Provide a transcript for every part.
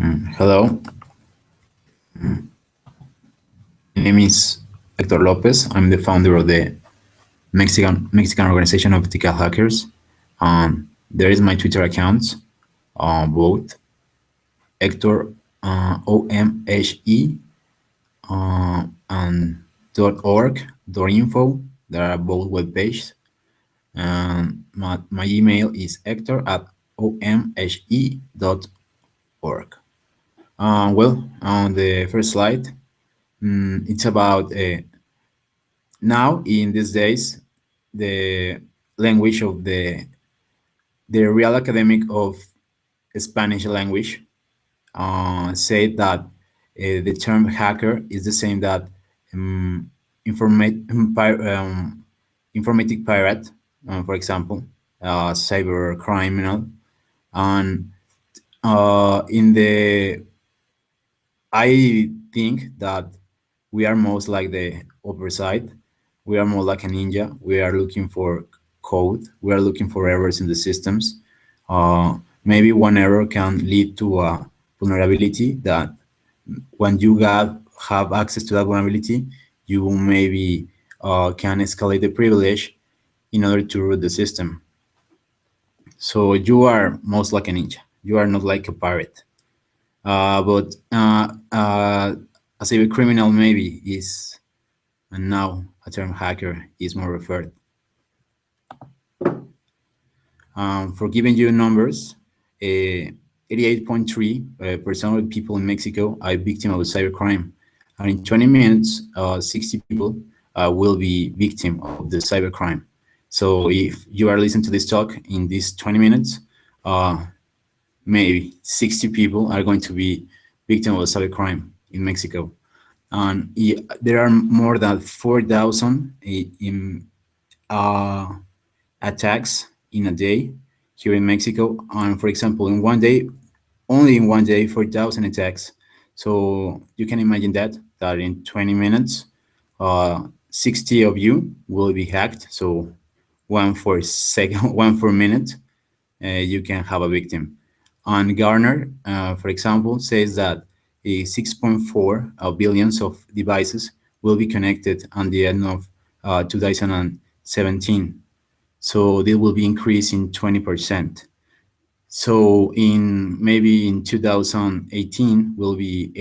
Hello, my name is Hector Lopez. I'm the founder of the Mexican organization of ethical hackers. There is my Twitter accounts, both Hector OMHE and .org, .info. They are both web pages. My email is hector@omhe.org. On the first slide, it's about now in these days the language of the Real Academic of Spanish language said that the term hacker is the same that informatic pirate, for example, cyber criminal, and in the I think that we are most like the upper side. We are more like a ninja. We are looking for code. We are looking for errors in the systems. Maybe one error can lead to a vulnerability that when you have access to that vulnerability, you maybe can escalate the privilege in order to root the system. So you are most like a ninja. You are not like a pirate. But a cyber criminal maybe is, and now a term hacker is more referred. For giving you numbers, 88.3% of people in Mexico are victim of a cybercrime. And in 20 minutes, 60 people will be victim of the cybercrime. So if you are listening to this talk in these 20 minutes, maybe 60 people are going to be victim of a cybercrime in Mexico. And there are more than 4,000 attacks in a day here in Mexico. And for example, in one day, only in one day, 4,000 attacks. So you can imagine that in 20 minutes, 60 of you will be hacked. So one for minute, you can have a victim. And Garner, for example, says that 6.4 billions of devices will be connected at the end of 2017. So they will be increasing 20%. So maybe in 2018 will be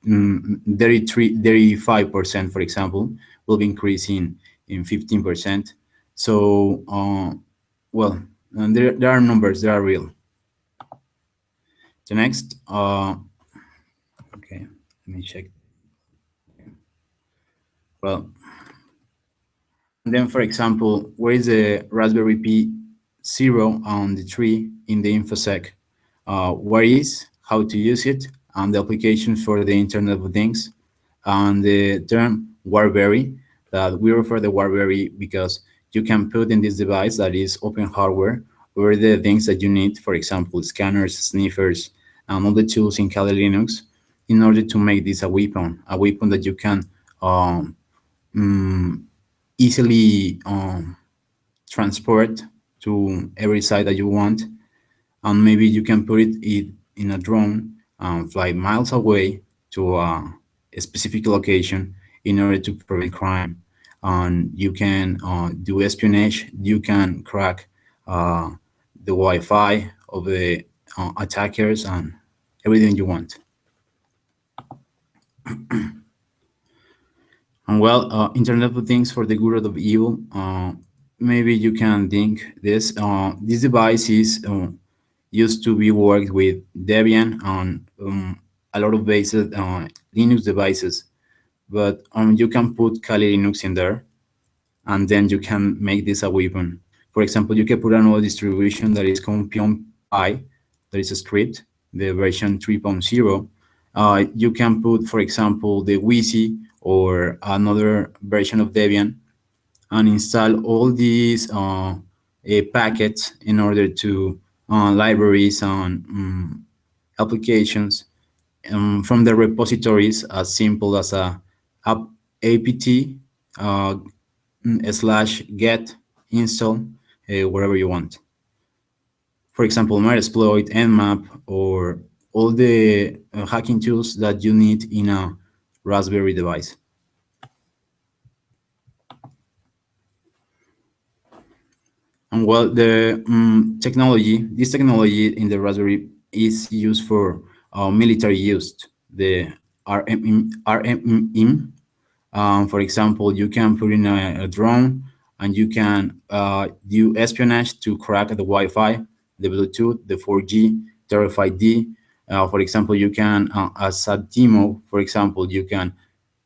35%, for example, will be increasing in 15%. So, well, and there are numbers, they are real. The next, okay, let me check. Well, and then, for example, where is the Raspberry Pi 0 on the tree in the Infosec? Where is, how to use it, and the applications for the Internet of Things, and the term Warberry, that we refer to Warberry because you can put in this device that is open hardware or the things that you need, for example, scanners, sniffers, and all the tools in Kali Linux in order to make this a weapon that you can easily transport to every site that you want. And maybe you can put it in a drone and fly miles away to a specific location in order to prevent crime. And you can do espionage, you can crack the Wi-Fi of the attackers and everything you want. And well, Internet of Things for the good of evil. Maybe you can think this. This device is used to be worked with Debian on a lot of basic Linux devices, but you can put Kali Linux in there, and then you can make this a weapon. For example, you can put another distribution that is called PyPI, that is a script, the version 3.0. You can put, for example, the Wheezy or another version of Debian and install all these packets in order to libraries and applications from the repositories as simple as a apt /get install wherever you want. For example, Metasploit, Nmap, or all the hacking tools that you need in a Raspberry device. And well, the this technology in the Raspberry is used for military use. The RMM. For example, you can put in a drone and you can do espionage to crack the Wi-Fi, the Bluetooth, the 4G, the RFID. For example, you can, as a demo, for example, you can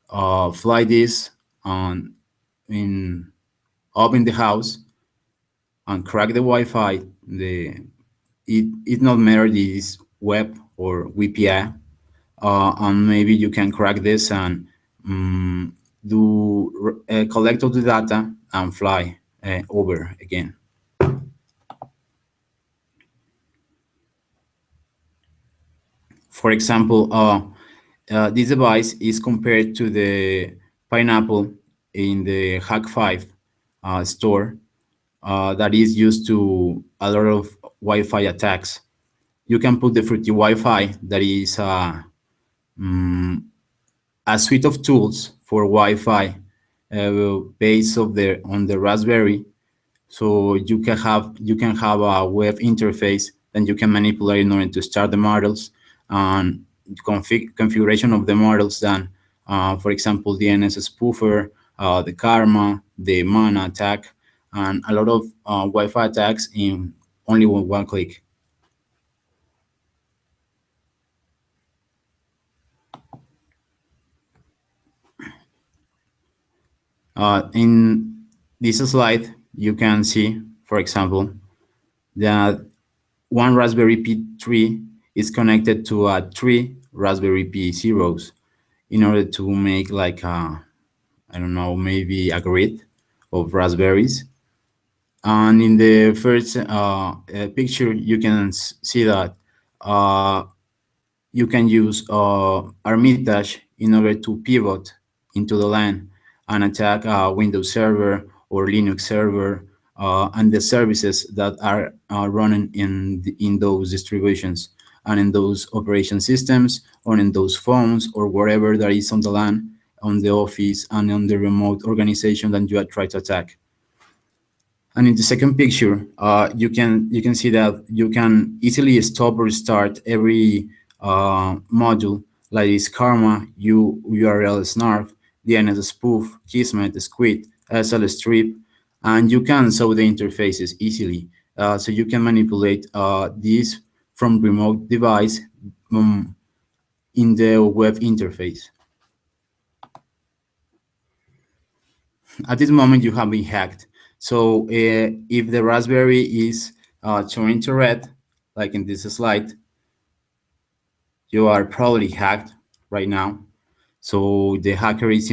fly this on in up in the house and crack the Wi-Fi. It not matter this web or VPN, and maybe you can crack this and do collect all the data and fly over again. For example, this device is compared to the pineapple in the Hack 5 store that is used to a lot of Wi-Fi attacks. You can put the Fruity Wi-Fi, that is a suite of tools for Wi-Fi based on the Raspberry. So you can have a web interface that you can manipulate in order to start the models and configuration of the models. Then, for example, the NS spoofer, the Karma, the Mana attack, and a lot of Wi-Fi attacks in only one click. In this slide, you can see, for example, that one Raspberry Pi 3 is connected to three Raspberry Pi zeros in order to make like I don't know, maybe a grid of raspberries. And in the first picture, you can see that uh, you can use Armitage in order to pivot into the LAN and attack a Windows server or Linux server and the services that are running in those distributions and in those operation systems or in those phones or wherever that is on the LAN, on the office, and on the remote organization that you are trying to attack. And in the second picture, you can see that you can easily stop or start every module, like this Karma, URL snarf, DNS spoof, Kismet, Squid, SL strip, and you can sew the interfaces easily. So you can manipulate these from remote device in the web interface. At this moment, you have been hacked. So if the Raspberry is turning to red, like in this slide, you are probably hacked right now. So the hacker is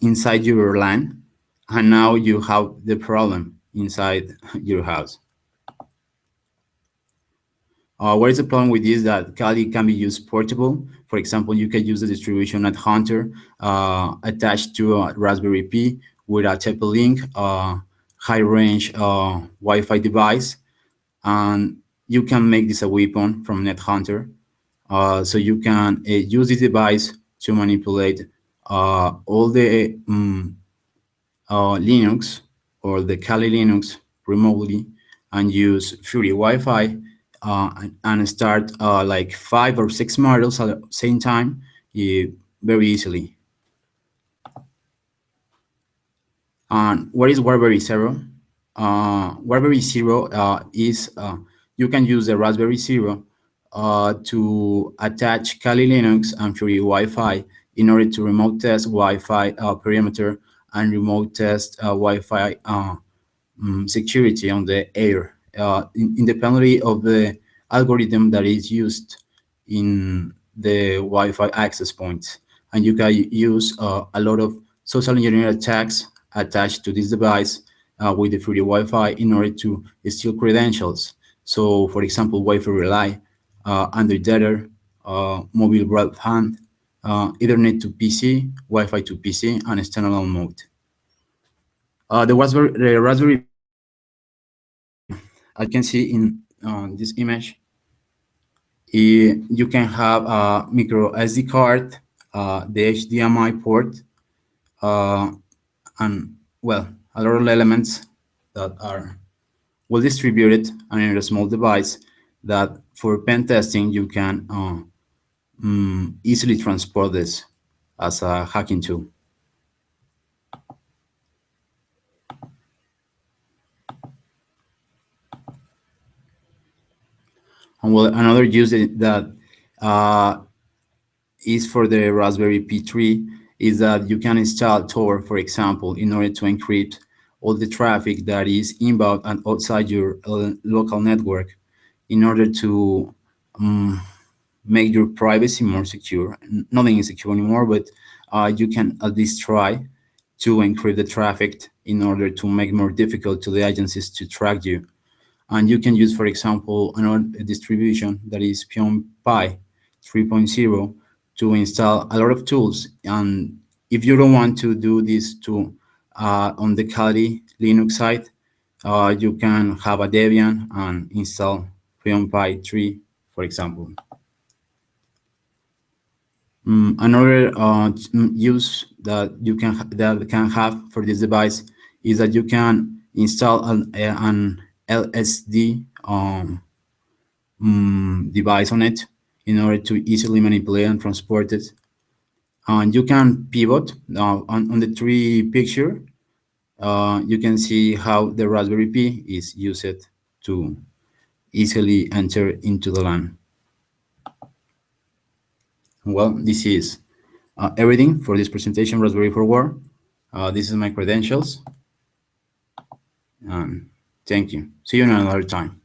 inside your LAN, and now you have the problem inside your house. What is the problem with this? That Kali can be used portable. For example, you can use the distribution at Hunter attached to a Raspberry Pi with a TP-Link high-range Wi-Fi device, and you can make this a weapon from NetHunter. So you can use this device to manipulate all the Linux or the Kali Linux remotely and use Fury Wi-Fi and start like 5 or 6 models at the same time very easily. And what is Raspberry Zero? Raspberry Zero is you can use the Raspberry Zero to attach Kali Linux and Fury Wi-Fi in order to remote test Wi-Fi perimeter and remote test Wi-Fi security on the air, independently of the algorithm that is used in the Wi-Fi access points. And you can use a lot of social engineering attacks attached to this device with the free Wi-Fi in order to steal credentials. So, for example, Wi-Fi relay, Android data, mobile broadband, Ethernet to PC, Wi-Fi to PC, and standalone mode. The Raspberry Pi, as you can see in this image, You can have a micro SD card, the HDMI port, uh, and well, a lot of elements that are well distributed and in a small device that for pen testing you can easily transport this as a hacking tool. And well, another use that uh, is for the Raspberry Pi 3 is that you can install Tor, for example, in order to encrypt all the traffic that is inbound and outside your local network in order to um, make your privacy more secure. Nothing is secure anymore, but you can at least try to encrypt the traffic in order to make it more difficult to the agencies to track you. And you can use, for example, another distribution that is PyPI 3.0 to install a lot of tools. And if you don't want to do this to on the Kali Linux side, you can have a Debian and install PyPI 3, for example. Another use that you can have for this device is that you can install an LSD device on it in order to easily manipulate and transport it. And you can pivot on the tree picture. You can see how the Raspberry Pi is used to easily enter into the LAN. Well, this is everything for this presentation, Raspberry for War. This is my credentials. Thank you. See you another time.